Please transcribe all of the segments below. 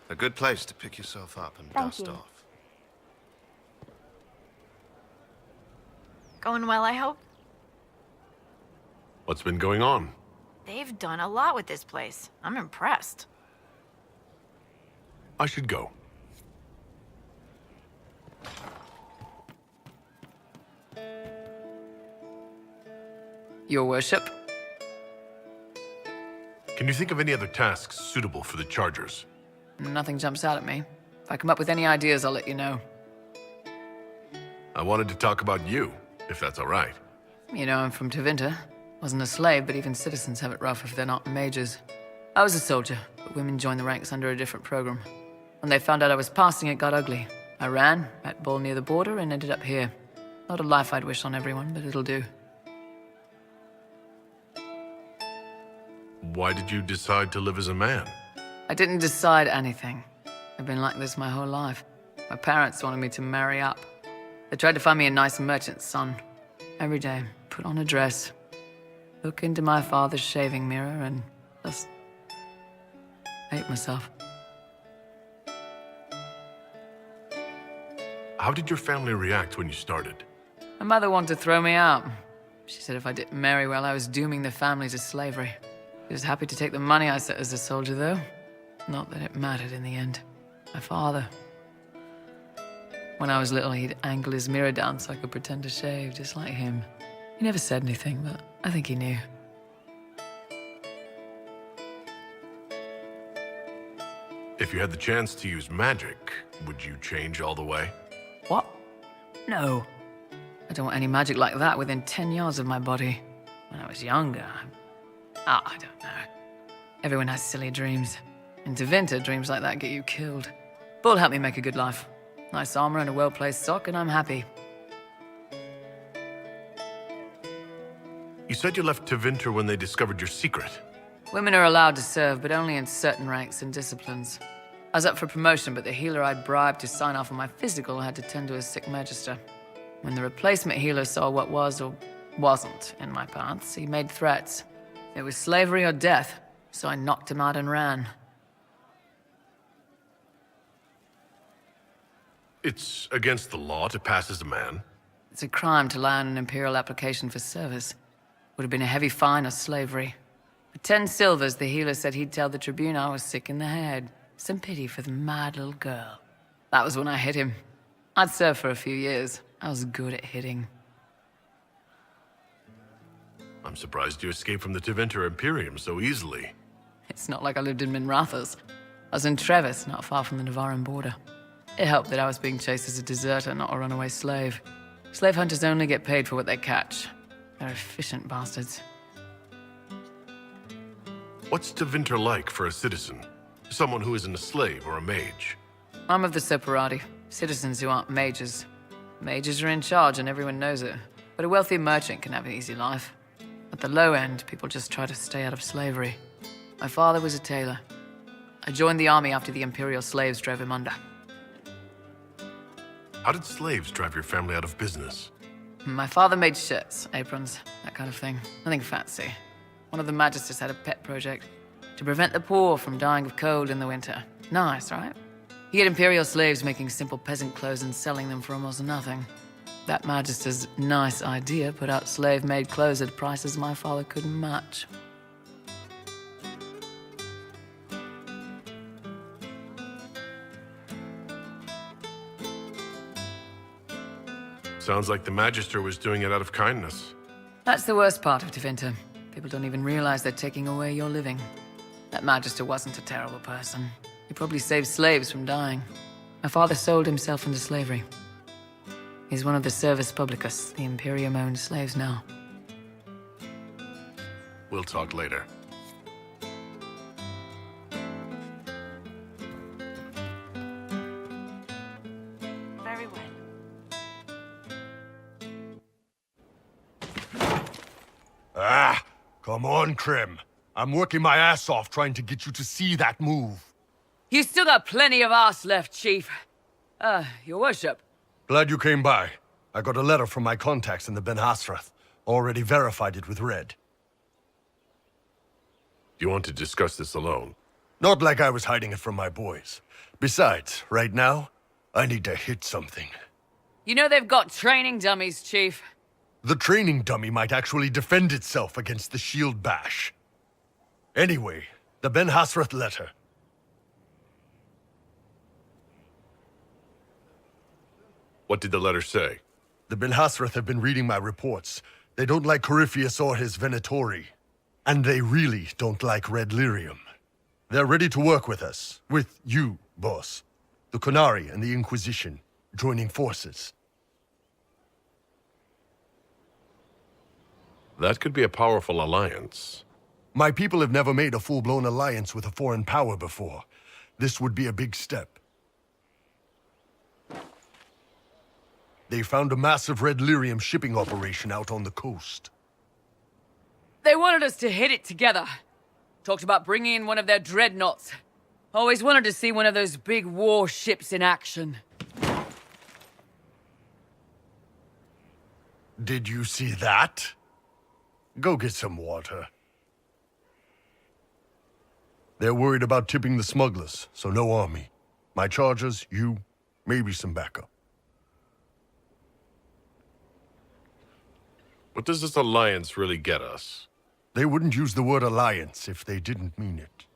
A good place to pick yourself up and Thank dust you. off. Going well, I hope? What's been going on? They've done a lot with this place. I'm impressed. I should go. Your worship? Can you think of any other tasks suitable for the Chargers? Nothing jumps out at me. If I come up with any ideas, I'll let you know. I wanted to talk about you, if that's all right. You know, I'm from Tevinter. Wasn't a slave, but even citizens have it rough if they're not mages. I was a soldier, but women joined the ranks under a different program. When they found out I was passing, it got ugly. I ran, met Bull near the border, and ended up here. Not a life I'd wish on everyone, but it'll do. Why did you decide to live as a man? I didn't decide anything. I've been like this my whole life. My parents wanted me to marry up. They tried to find me a nice merchant's son. Every day, put on a dress, look into my father's shaving mirror, and just hate myself. How did your family react when you started? My mother wanted to throw me out. She said if I didn't marry well, I was dooming the family to slavery. She was happy to take the money I set as a soldier, though. Not that it mattered in the end. My father. When I was little, he'd angle his mirror down so I could pretend to shave, just like him. He never said anything, but I think he knew. If you had the chance to use magic, would you change all the way? What? No. I don't want any magic like that within 10 yards of my body. When I was younger, I don't know. Everyone has silly dreams. In Tevinter, dreams like that get you killed. Bull helped me make a good life. Nice armor and a well-placed sock, and I'm happy. You said you left Tevinter when they discovered your secret. Women are allowed to serve, but only in certain ranks and disciplines. I was up for promotion, but the healer I'd bribed to sign off on my physical had to tend to a sick magister. When the replacement healer saw what was or wasn't in my paths, he made threats. It was slavery or death, so I knocked him out and ran. It's against the law to pass as a man. It's a crime to lie on an imperial application for service. Would have been a heavy fine or slavery. For 10 silvers, the healer said he'd tell the Tribune I was sick in the head. Some pity for the mad little girl. That was when I hit him. I'd served for a few years. I was good at hitting. I'm surprised you escaped from the Tevinter Imperium so easily. It's not like I lived in Minrathous. I was in Trevis, not far from the Navarran border. It helped that I was being chased as a deserter, not a runaway slave. Slave hunters only get paid for what they catch. They're efficient bastards. What's Tevinter like for a citizen? Someone who isn't a slave or a mage? I'm of the Separati, citizens who aren't mages. Mages are in charge and everyone knows it. But a wealthy merchant can have an easy life. At the low end, people just try to stay out of slavery. My father was a tailor. I joined the army after the imperial slaves drove him under. How did slaves drive your family out of business? My father made shirts, aprons, that kind of thing. Nothing fancy. One of the magisters had a pet project to prevent the poor from dying of cold in the winter. Nice, right? He had imperial slaves making simple peasant clothes and selling them for almost nothing. That magister's nice idea put out slave-made clothes at prices my father couldn't match. Sounds like the Magister was doing it out of kindness. That's the worst part of Tevinter. People don't even realize they're taking away your living. That Magister wasn't a terrible person. He probably saved slaves from dying. My father sold himself into slavery. He's one of the Servus Publicus, the Imperium-owned slaves now. We'll talk later. Very well. Ah, come on, Krim. I'm working my ass off trying to get you to see that move. You still got plenty of arse left, Chief. Your worship. Glad you came by. I got a letter from my contacts in the Ben Hasrath. Already verified it with Red. Do you want to discuss this alone? Not like I was hiding it from my boys. Besides, right now, I need to hit something. You know they've got training dummies, Chief. The training dummy might actually defend itself against the shield bash. Anyway, the Ben Hasrath letter. What did the letter say? The Ben Hasrath have been reading my reports. They don't like Corypheus or his Venatori. And they really don't like Red Lyrium. They're ready to work with us. With you, boss. The Qunari and the Inquisition, joining forces. That could be a powerful alliance. My people have never made a full-blown alliance with a foreign power before. This would be a big step. They found a massive Red Lyrium shipping operation out on the coast. They wanted us to hit it together. Talked about bringing in one of their dreadnoughts. Always wanted to see one of those big war ships in action. Did you see that? Go get some water. They're worried about tipping the smugglers, so no army. My chargers, you, maybe some backup. What does this alliance really get us? They wouldn't use the word alliance if they didn't mean it.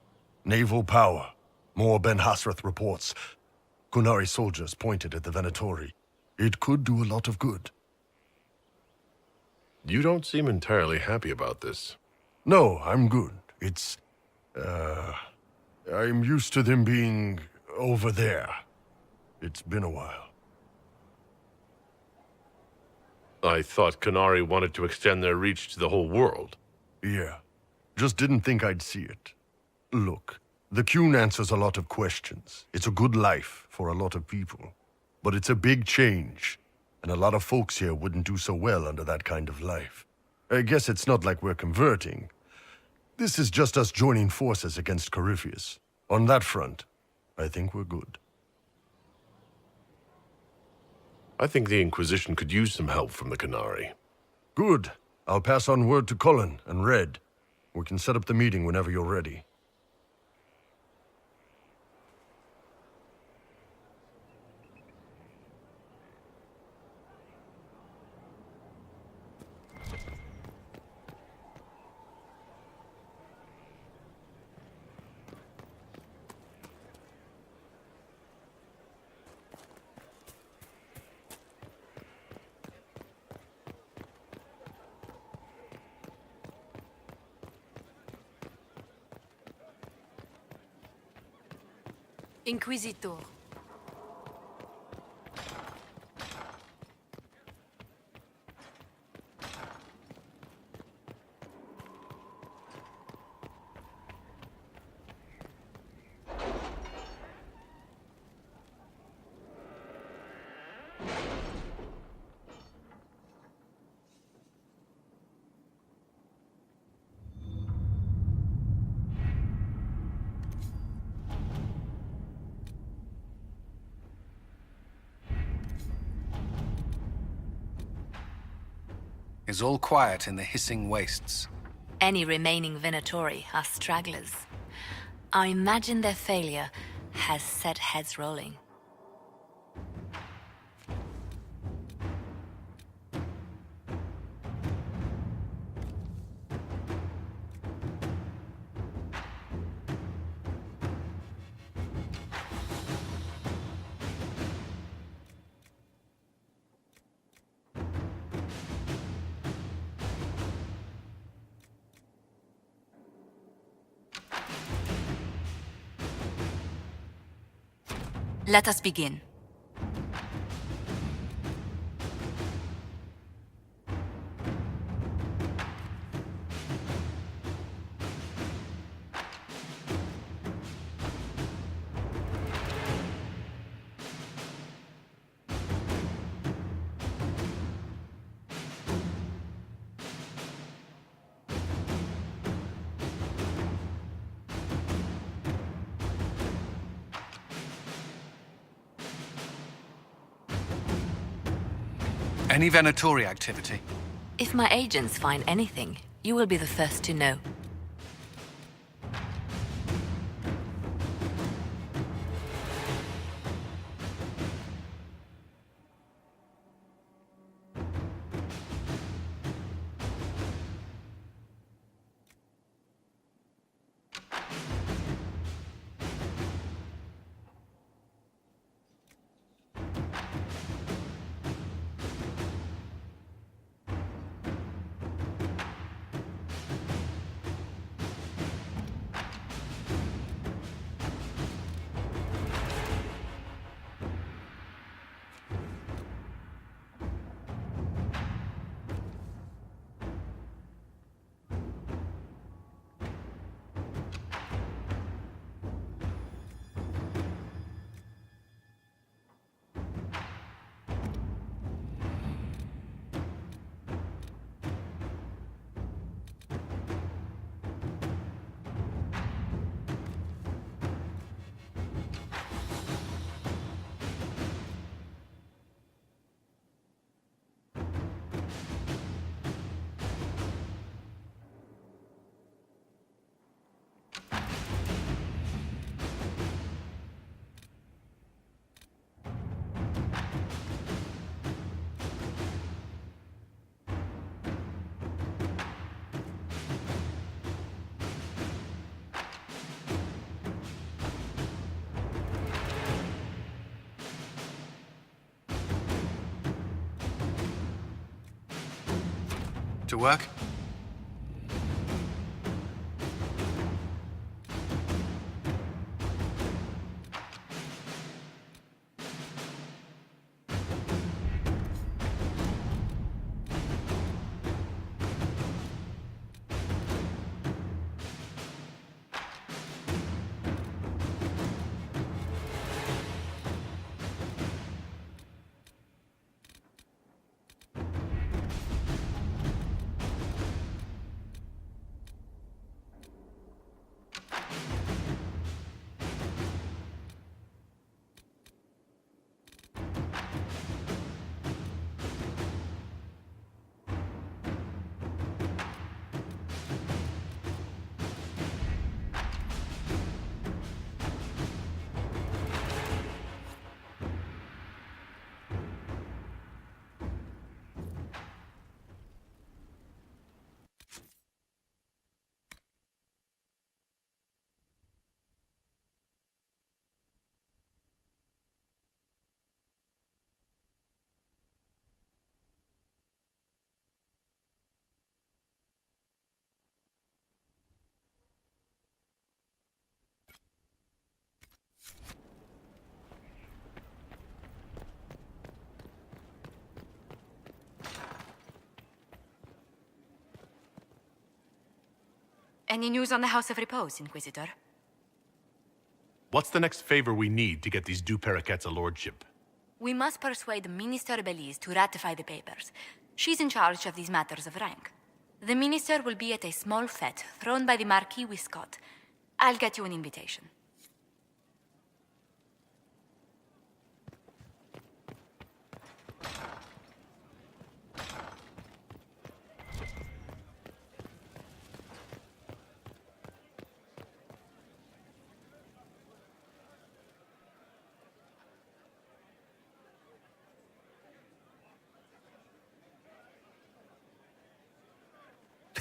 Naval power. More Ben Hasrath reports. Qunari soldiers pointed at the Venatori. It could do a lot of good. You don't seem entirely happy about this. No, I'm good. It's... I'm used to them being over there. It's been a while. I thought Qunari wanted to extend their reach to the whole world. Yeah. Just didn't think I'd see it. Look, the Qun answers a lot of questions. It's a good life for a lot of people. But it's a big change, and a lot of folks here wouldn't do so well under that kind of life. I guess it's not like we're converting. This is just us joining forces against Corypheus. On that front, I think we're good. I think the Inquisition could use some help from the Qunari. Good. I'll pass on word to Cullen and Red. We can set up the meeting whenever you're ready. Inquisitor. Is all quiet in the hissing wastes. Any remaining Venatori are stragglers. I imagine their failure has set heads rolling. Let us begin. Any Venatori activity? If my agents find anything, you will be the first to know. To work? Any news on the House of Repose, Inquisitor? What's the next favor we need to get these Du Paraquets a lordship? We must persuade Minister Belize to ratify the papers. She's in charge of these matters of rank. The minister will be at a small fete thrown by the Marquis Wiscott. I'll get you an invitation.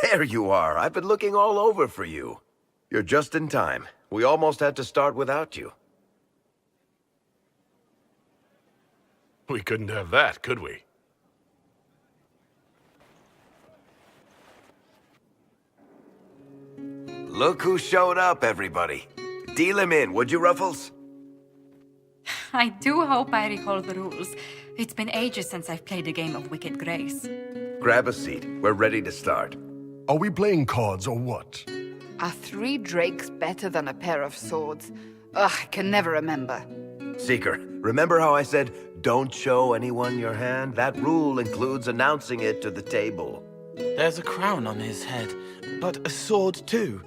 There you are. I've been looking all over for you. You're just in time. We almost had to start without you. We couldn't have that, could we? Look who showed up, everybody. Deal him in, would you, Ruffles? I do hope I recall the rules. It's been ages since I've played a game of Wicked Grace. Grab a seat. We're ready to start. Are we playing cards or what? Are 3 drakes better than a pair of swords? Ugh, I can never remember. Seeker, remember how I said, don't show anyone your hand? That rule includes announcing it to the table. There's a crown on his head, but a sword too.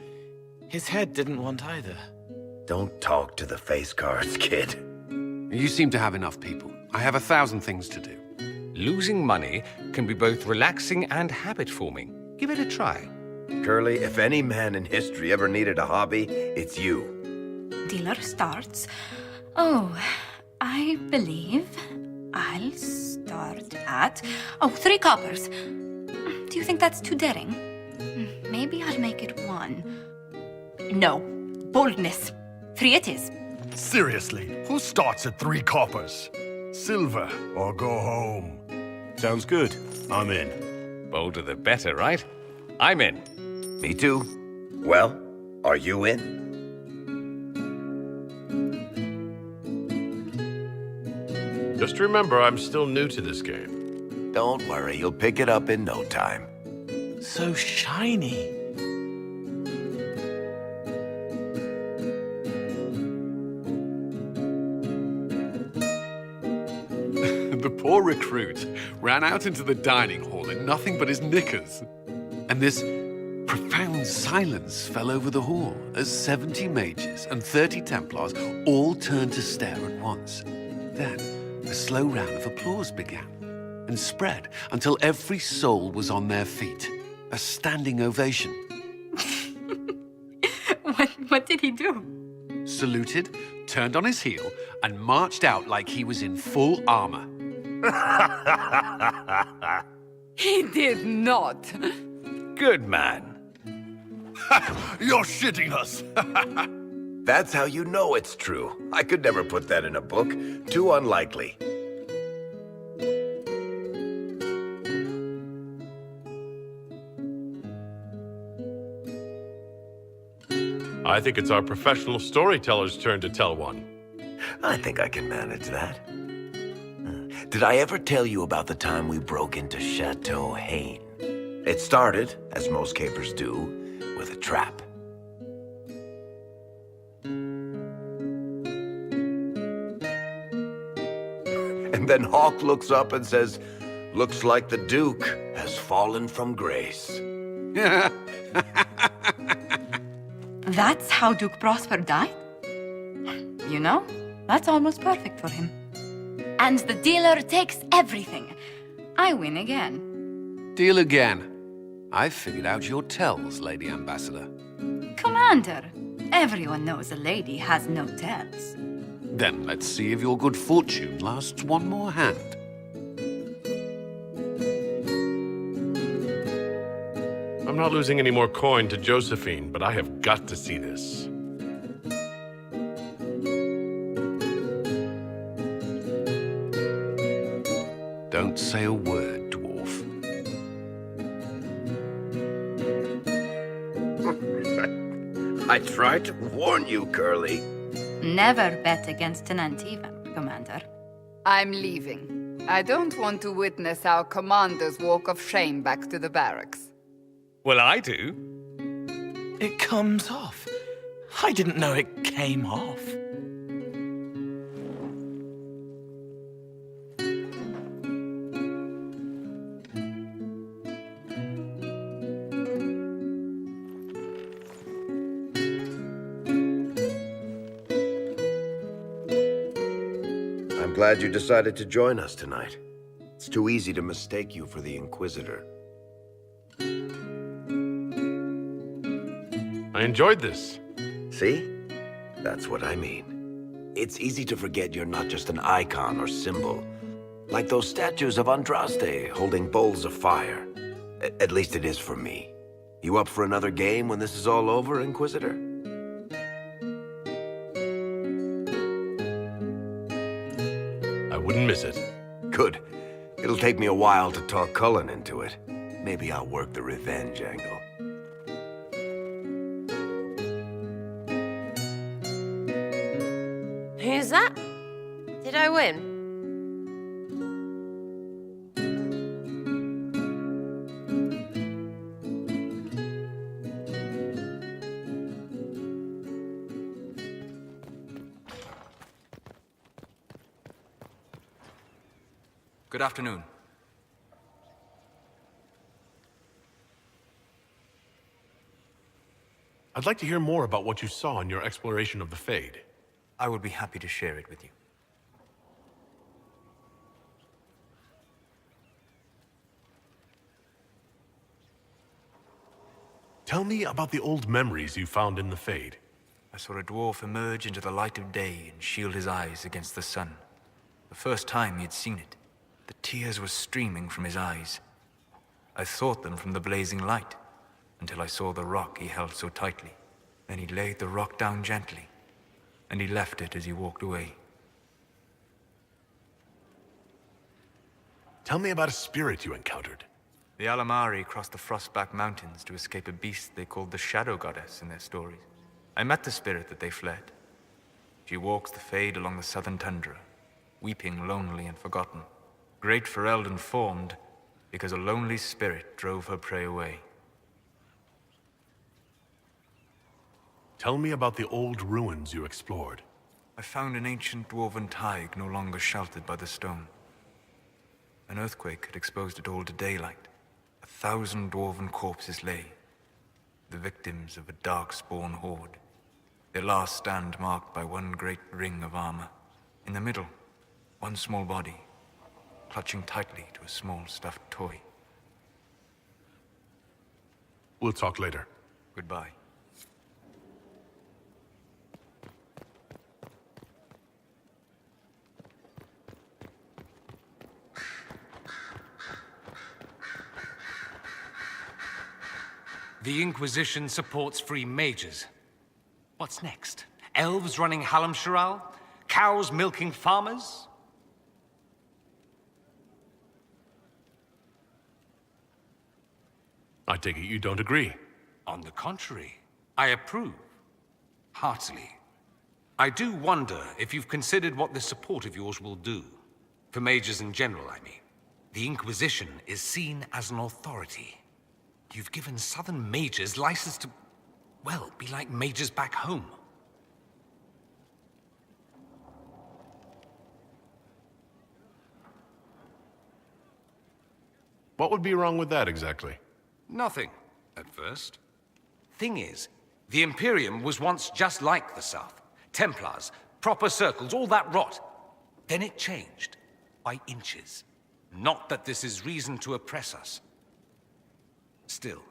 His head didn't want either. Don't talk to the face cards, kid. You seem to have enough people. I have 1,000 things to do. Losing money can be both relaxing and habit-forming. Give it a try. Curly, if any man in history ever needed a hobby, it's you. Dealer starts. Oh, I believe I'll start at... Oh, 3 coppers. Do you think that's too daring? Maybe I'll make it 1. No. Boldness. 3 it is. Seriously, who starts at 3 coppers? Silver or go home? Sounds good. I'm in. Bolder the better, right? I'm in. Me too. Well, are you in? Just remember, I'm still new to this game. Don't worry, you'll pick it up in no time. So shiny. The poor recruit ran out into the dining hall in nothing but his knickers. And this profound silence fell over the hall as 70 mages and 30 Templars all turned to stare at once. Then a slow round of applause began and spread until every soul was on their feet. A standing ovation. What did he do? Saluted, turned on his heel, and marched out like he was in full armor. He did not. Good man. You're shitting us! That's how you know it's true. I could never put that in a book. Too unlikely. I think it's our professional storyteller's turn to tell one. I think I can manage that. Did I ever tell you about the time we broke into Chateau Haine? It started, as most capers do, with a trap. And then Hawk looks up and says, "Looks like the Duke has fallen from grace." That's how Duke Prosper died? You know, that's almost perfect for him. And the dealer takes everything. I win again. Deal again. I've figured out your tells, Lady Ambassador. Commander, everyone knows a lady has no tells. Then let's see if your good fortune lasts one more hand. I'm not losing any more coin to Josephine, but I have got to see this. Don't say a word, dwarf. I tried to warn you, Curly. Never bet against an Antivan, Commander. I'm leaving. I don't want to witness our commander's walk of shame back to the barracks. Well, I do. It comes off. I didn't know it came off. I'm glad you decided to join us tonight. It's too easy to mistake you for the Inquisitor. I enjoyed this. See? That's what I mean. It's easy to forget you're not just an icon or symbol. Like those statues of Andraste holding bowls of fire. At least it is for me. You up for another game when this is all over, Inquisitor? I wouldn't miss it. Good. It'll take me a while to talk Cullen into it. Maybe I'll work the revenge angle. Who's that? Did I win? Good afternoon. I'd like to hear more about what you saw in your exploration of the Fade. I would be happy to share it with you. Tell me about the old memories you found in the Fade. I saw a dwarf emerge into the light of day and shield his eyes against the sun. The first time he had seen it, the tears were streaming from his eyes. I thought them from the blazing light, until I saw the rock he held so tightly. Then he laid the rock down gently, and he left it as he walked away. Tell me about a spirit you encountered. The Alamari crossed the Frostback Mountains to escape a beast they called the Shadow Goddess in their stories. I met the spirit that they fled. She walks the Fade along the southern tundra, weeping lonely and forgotten. Great Ferelden informed, because a lonely spirit drove her prey away. Tell me about the old ruins you explored. I found an ancient dwarven thaig no longer sheltered by the stone. An earthquake had exposed it all to daylight. 1,000 dwarven corpses lay, the victims of a dark-spawn horde. Their last stand marked by one great ring of armor. In the middle, one small body, clutching tightly to a small stuffed toy. We'll talk later. Goodbye. The Inquisition supports free mages. What's next? Elves running Hallam-Sharal? Cows milking farmers? I take it you don't agree. On the contrary, I approve. Heartily. I do wonder if you've considered what this support of yours will do. For mages in general, I mean. The Inquisition is seen as an authority. You've given southern mages license to, well, be like mages back home. What would be wrong with that exactly? Nothing, at first. Thing is, the Imperium was once just like the South. Templars, proper circles, all that rot. Then it changed, by inches. Not that this is reason to oppress us. Still,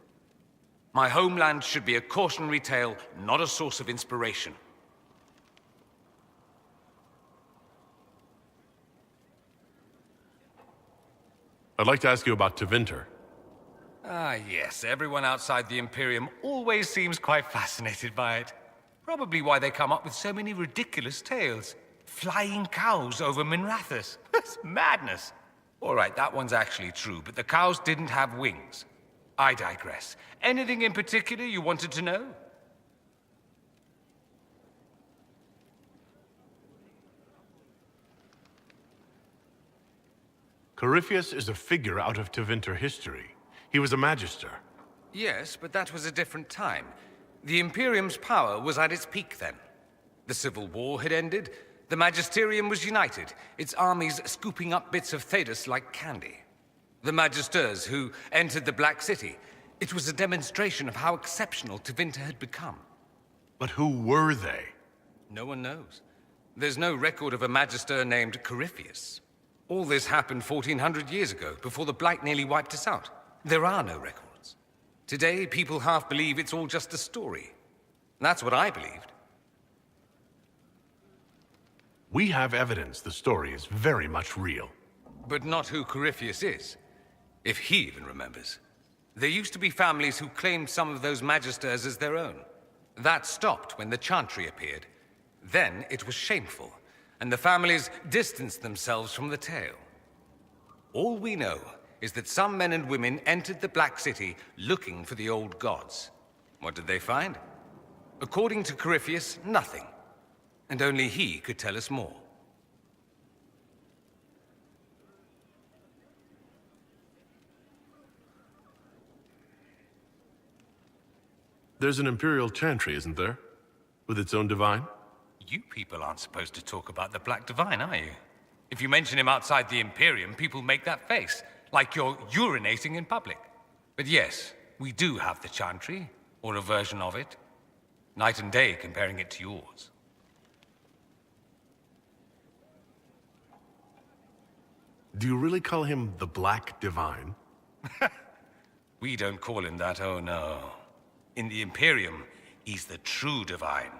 my homeland should be a cautionary tale, not a source of inspiration. I'd like to ask you about Tevinter. Ah, yes. Everyone outside the Imperium always seems quite fascinated by it. Probably why they come up with so many ridiculous tales. Flying cows over Minrathous. That's madness. All right, that one's actually true, but the cows didn't have wings. I digress. Anything in particular you wanted to know? Corypheus is a figure out of Tevinter history. He was a magister. Yes, but that was a different time. The Imperium's power was at its peak then. The Civil War had ended. The Magisterium was united, its armies scooping up bits of Thedas like candy. The Magisters who entered the Black City. It was a demonstration of how exceptional Tevinter had become. But who were they? No one knows. There's no record of a Magister named Corypheus. All this happened 1400 years ago, before the Blight nearly wiped us out. There are no records. Today, people half believe it's all just a story. That's what I believed. We have evidence the story is very much real. But not who Corypheus is, if he even remembers. There used to be families who claimed some of those Magisters as their own. That stopped when the Chantry appeared. Then it was shameful, and the families distanced themselves from the tale. All we know is that some men and women entered the Black City looking for the old gods. What did they find? According to Corypheus, nothing. And only he could tell us more. There's an Imperial Chantry, isn't there? With its own divine? You people aren't supposed to talk about the Black Divine, are you? If you mention him outside the Imperium, people make that face, like you're urinating in public. But yes, we do have the Chantry, or a version of it. Night and day comparing it to yours. Do you really call him the Black Divine? We don't call him that, oh no. In the Imperium, he's the true divine.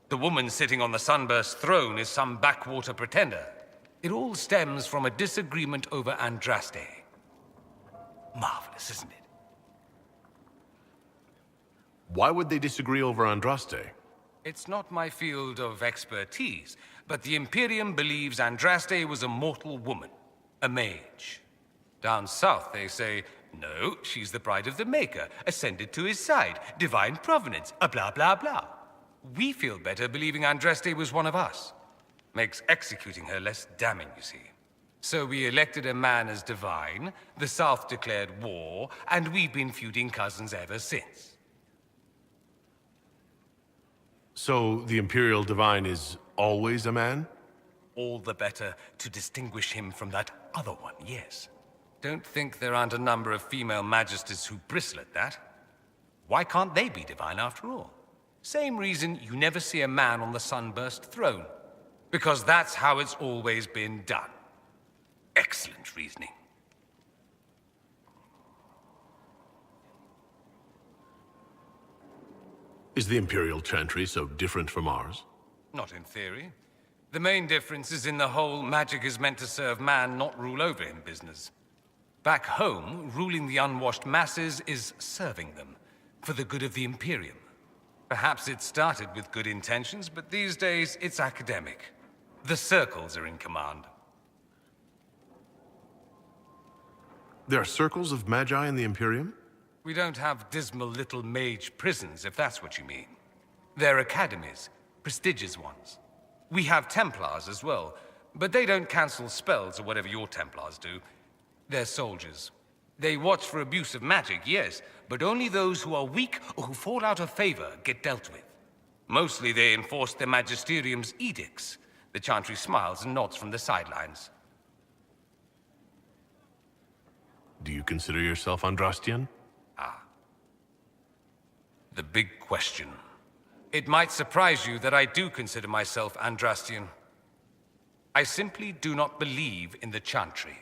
The woman sitting on the Sunburst throne is some backwater pretender. It all stems from a disagreement over Andraste. Marvelous, isn't it? Why would they disagree over Andraste? It's not my field of expertise, but the Imperium believes Andraste was a mortal woman, a mage. Down south, they say, no, she's the bride of the Maker, ascended to his side, divine provenance, a blah, blah, blah. We feel better believing Andraste was one of us. Makes executing her less damning, you see. So we elected a man as divine, the South declared war, and we've been feuding cousins ever since. So the Imperial Divine is always a man? All the better to distinguish him from that other one, yes. Don't think there aren't a number of female magisters who bristle at that. Why can't they be divine after all? Same reason you never see a man on the Sunburst throne. Because that's how it's always been done. Excellent reasoning. Is the Imperial Chantry so different from ours? Not in theory. The main difference is in the whole magic is meant to serve man, not rule over him business. Back home, ruling the unwashed masses is serving them, for the good of the Imperium. Perhaps it started with good intentions, but these days it's academic. The circles are in command. There are circles of magi in the Imperium? We don't have dismal little mage prisons, if that's what you mean. They're academies, prestigious ones. We have Templars as well, but they don't cancel spells or whatever your Templars do. They're soldiers. They watch for abuse of magic, yes, but only those who are weak or who fall out of favor get dealt with. Mostly they enforce their magisterium's edicts. The Chantry smiles and nods from the sidelines. Do you consider yourself Andrastian? The big question. It might surprise you that I do consider myself Andrastian. I simply do not believe in the Chantry.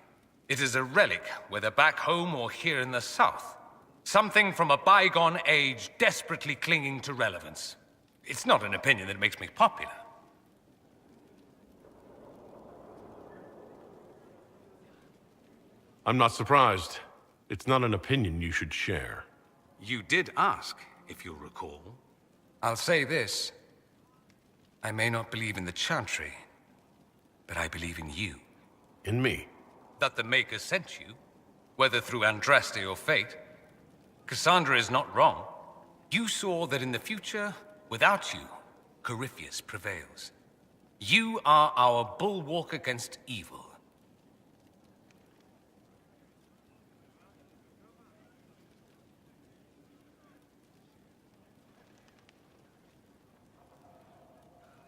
It is a relic, whether back home or here in the south. Something from a bygone age desperately clinging to relevance. It's not an opinion that makes me popular. I'm not surprised. It's not an opinion you should share. You did ask, if you'll recall. I'll say this. I may not believe in the Chantry, but I believe in you. In me? That the Maker sent you, whether through Andraste or fate. Cassandra is not wrong. You saw that in the future, without you, Corypheus prevails. You are our bulwark against evil.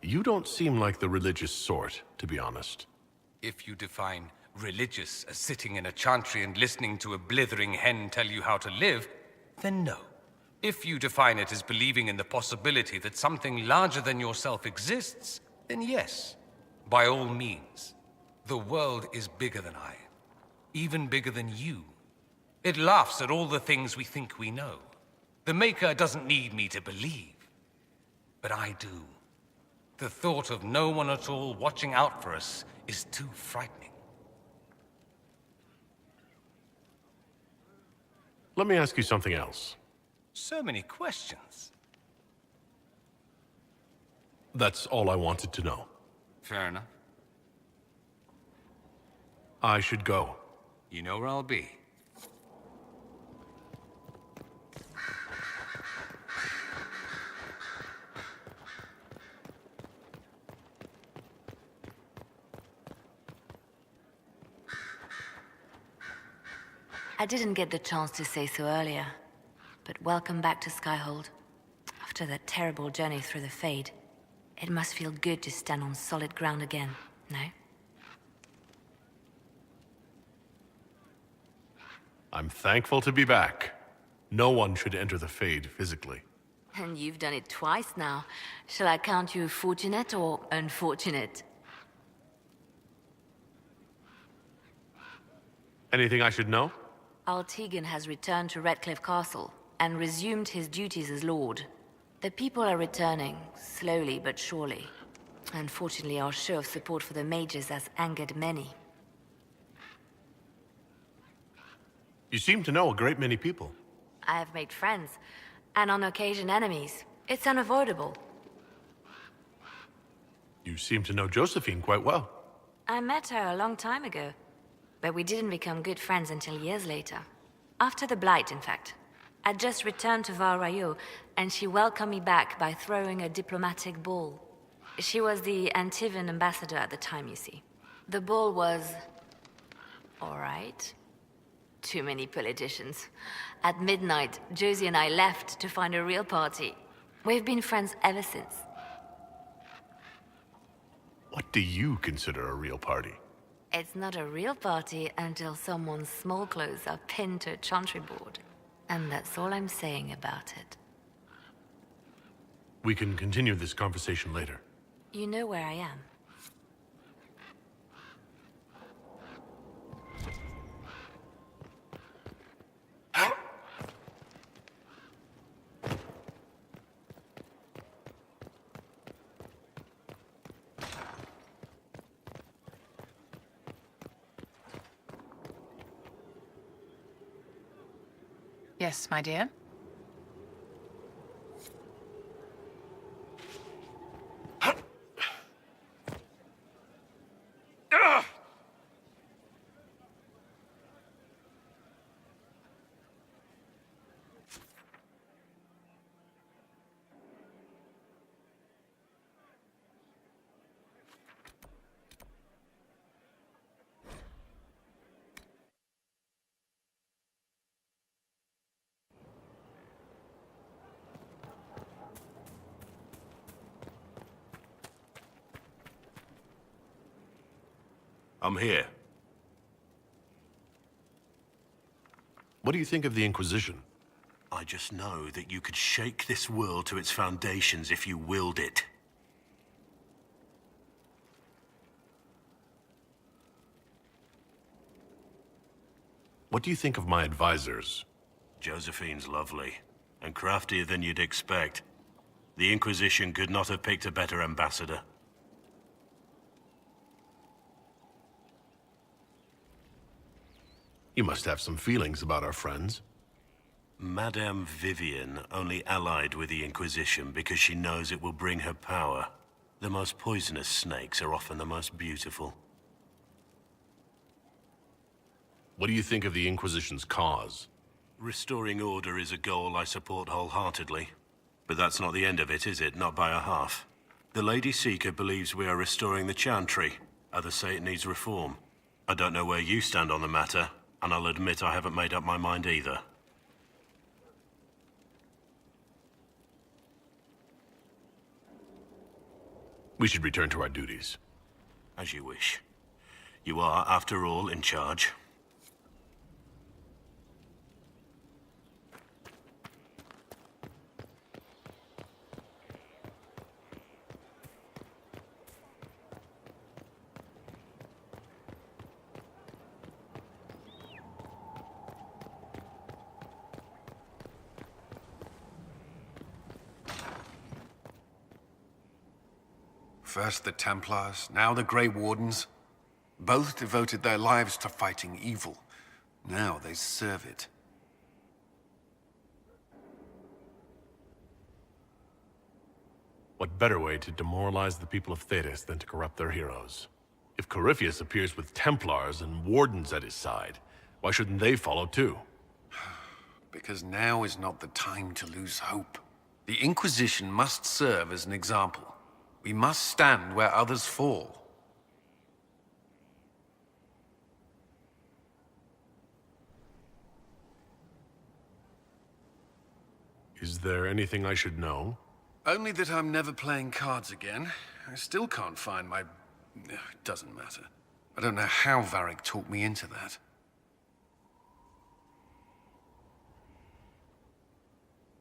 You don't seem like the religious sort, to be honest. If you define religious as sitting in a chantry and listening to a blithering hen tell you how to live, then no. If you define it as believing in the possibility that something larger than yourself exists, then yes, by all means. The world is bigger than I, even bigger than you. It laughs at all the things we think we know. The Maker doesn't need me to believe, but I do. The thought of no one at all watching out for us is too frightening. Let me ask you something else. So many questions. That's all I wanted to know. Fair enough. I should go. You know where I'll be. I didn't get the chance to say so earlier, but welcome back to Skyhold. After that terrible journey through the Fade, it must feel good to stand on solid ground again, no? I'm thankful to be back. No one should enter the Fade physically. And you've done it twice now. Shall I count you fortunate or unfortunate? Anything I should know? Altegan has returned to Redcliffe Castle and resumed his duties as Lord. The people are returning, slowly but surely. Unfortunately, our show of support for the mages has angered many. You seem to know a great many people. I have made friends, and on occasion enemies. It's unavoidable. You seem to know Josephine quite well. I met her a long time ago, but we didn't become good friends until years later. After the Blight, in fact. I'd just returned to Val Rayo, and she welcomed me back by throwing a diplomatic ball. She was the Antivan ambassador at the time, you see. The ball was... all right. Too many politicians. At midnight, Josie and I left to find a real party. We've been friends ever since. What do you consider a real party? It's not a real party until someone's small clothes are pinned to a chantry board. And that's all I'm saying about it. We can continue this conversation later. You know where I am. Yes, my dear? I'm here. What do you think of the Inquisition? I just know that you could shake this world to its foundations if you willed it. What do you think of my advisors? Josephine's lovely, and craftier than you'd expect. The Inquisition could not have picked a better ambassador. You must have some feelings about our friends. Madame Vivian only allied with the Inquisition because she knows it will bring her power. The most poisonous snakes are often the most beautiful. What do you think of the Inquisition's cause? Restoring order is a goal I support wholeheartedly. But that's not the end of it, is it? Not by a half. The Lady Seeker believes we are restoring the Chantry. Others say it needs reform. I don't know where you stand on the matter, and I'll admit I haven't made up my mind either. We should return to our duties. As you wish. You are, after all, in charge. First the Templars, now the Grey Wardens. Both devoted their lives to fighting evil. Now they serve it. What better way to demoralize the people of Thedas than to corrupt their heroes? If Corypheus appears with Templars and Wardens at his side, why shouldn't they follow too? Because now is not the time to lose hope. The Inquisition must serve as an example. We must stand where others fall. Is there anything I should know? Only that I'm never playing cards again. I still can't find my... It doesn't matter. I don't know how Varric talked me into that.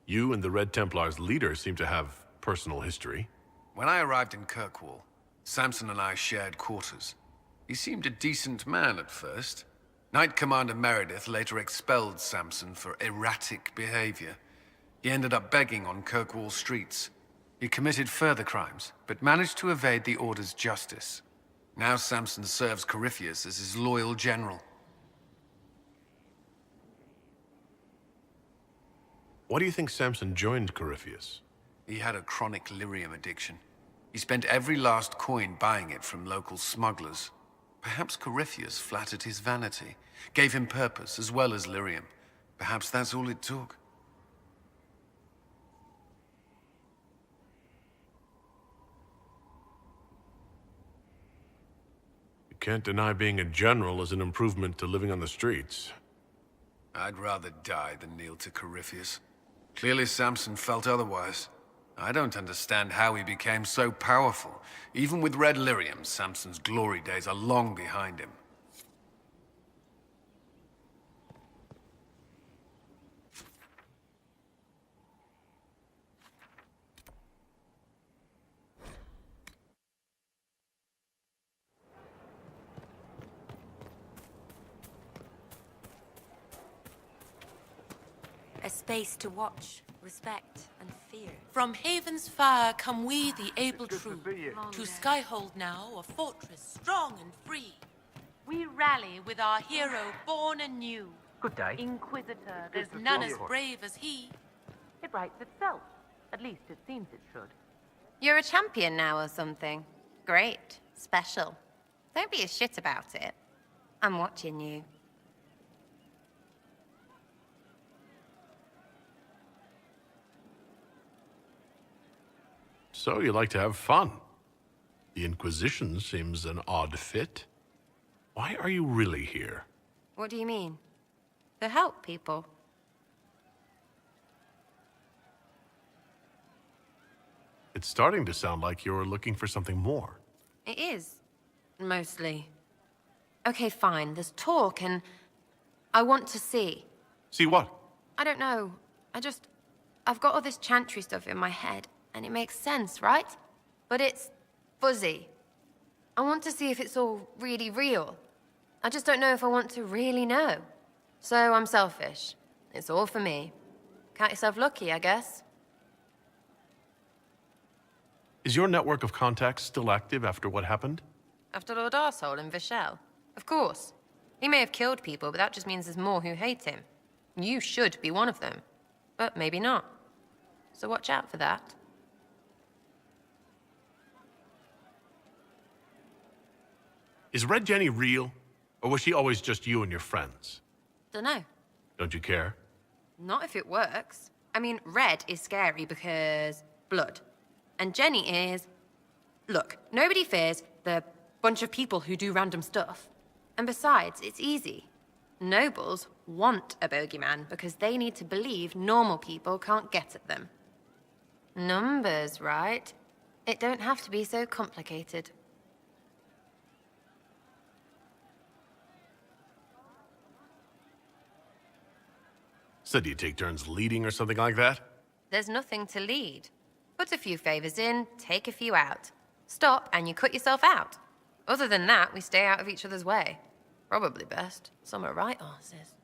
You and the Red Templars' leader seem to have personal history. When I arrived in Kirkwall, Samson and I shared quarters. He seemed a decent man at first. Knight Commander Meredith later expelled Samson for erratic behavior. He ended up begging on Kirkwall streets. He committed further crimes, but managed to evade the Order's justice. Now Samson serves Corypheus as his loyal general. Why do you think Samson joined Corypheus? He had a chronic lyrium addiction. He spent every last coin buying it from local smugglers. Perhaps Corypheus flattered his vanity, gave him purpose as well as lyrium. Perhaps that's all it took. You can't deny being a general is an improvement to living on the streets. I'd rather die than kneel to Corypheus. Clearly Samson felt otherwise. I don't understand how he became so powerful. Even with red lyrium, Samson's glory days are long behind him. A space to watch, respect, and fear. From Haven's fire come we, the able true. To Skyhold now, a fortress strong and free. We rally with our hero born anew. Good day. Inquisitor, there's none as brave as he. It writes itself. At least it seems it should. You're a champion now or something. Great. Special. Don't be a shit about it. I'm watching you. So you like to have fun. The Inquisition seems an odd fit. Why are you really here? What do you mean? To help people. It's starting to sound like you're looking for something more. It is. Mostly. Okay, fine. There's talk and I want to see. See what? I don't know. I've got all this chantry stuff in my head, and it makes sense, right? But it's fuzzy. I want to see if it's all really real. I just don't know if I want to really know. So I'm selfish. It's all for me. Count yourself lucky, I guess. Is your network of contacts still active after what happened? After Lord Arsehole and Vishal? Of course. He may have killed people, but that just means there's more who hate him. You should be one of them. But maybe not. So watch out for that. Is Red Jenny real? Or was she always just you and your friends? Dunno. Don't you care? Not if it works. I mean, Red is scary because blood. And Jenny is... Look, nobody fears the bunch of people who do random stuff. And besides, it's easy. Nobles want a bogeyman because they need to believe normal people can't get at them. Numbers, right? It don't have to be so complicated. So do you take turns leading or something like that? There's nothing to lead. Put a few favors in, take a few out. Stop and you cut yourself out. Other than that, we stay out of each other's way. Probably best. Some are right arses.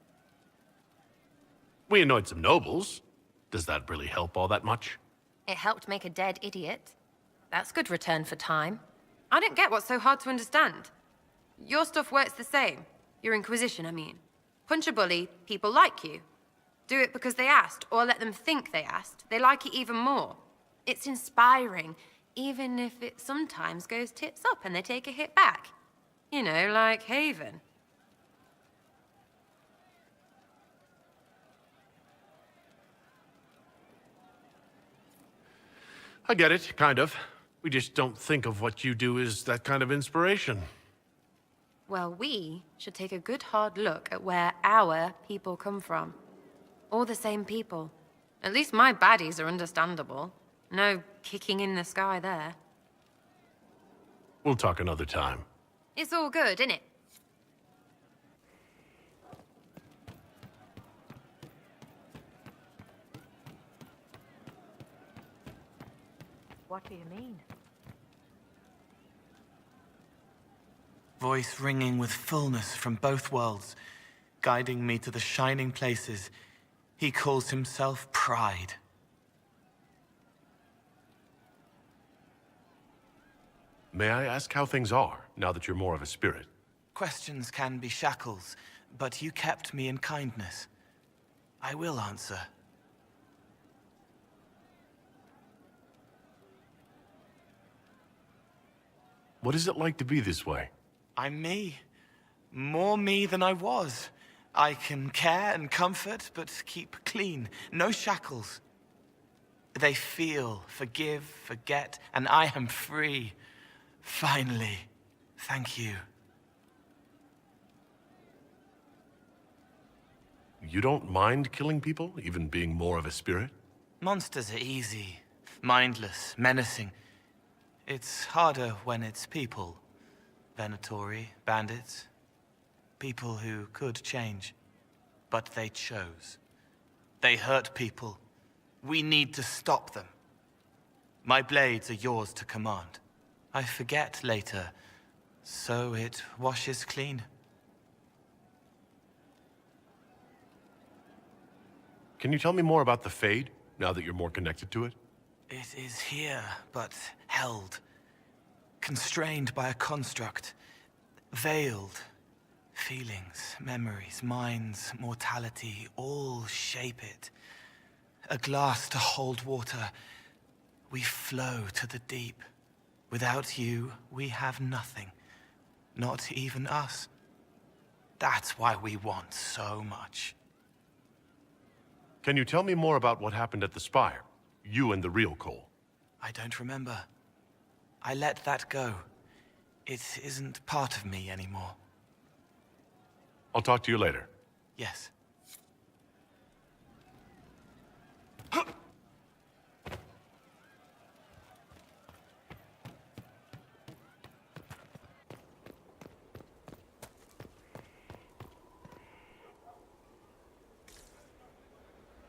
We annoyed some nobles. Does that really help all that much? It helped make a dead idiot. That's good return for time. I don't get what's so hard to understand. Your stuff works the same. Your Inquisition, I mean. Punch a bully, people like you. Do it because they asked, or let them think they asked. They like it even more. It's inspiring, even if it sometimes goes tits up and they take a hit back. You know, like Haven. I get it, kind of. We just don't think of what you do as that kind of inspiration. Well, we should take a good hard look at where our people come from. All the same people. At least my baddies are understandable. No kicking in the sky there. We'll talk another time. It's all good, innit? What do you mean? Voice ringing with fullness from both worlds, guiding me to the shining places. He calls himself Pride. May I ask how things are, now that you're more of a spirit? Questions can be shackles, but you kept me in kindness. I will answer. What is it like to be this way? I'm me. More me than I was. I can care and comfort, but keep clean. No shackles. They feel, forgive, forget, and I am free. Finally. Thank you. You don't mind killing people, even being more of a spirit? Monsters are easy, mindless, menacing. It's harder when it's people. Venatori, bandits. People who could change. But they chose. They hurt people. We need to stop them. My blades are yours to command. I forget later, so it washes clean. Can you tell me more about the Fade, now that you're more connected to it? It is here, but held. Constrained by a construct. Veiled. Feelings, memories, minds, mortality, all shape it. A glass to hold water. We flow to the deep. Without you, we have nothing. Not even us. That's why we want so much. Can you tell me more about what happened at the Spire? You and the real Cole. I don't remember. I let that go. It isn't part of me anymore. I'll talk to you later. Yes.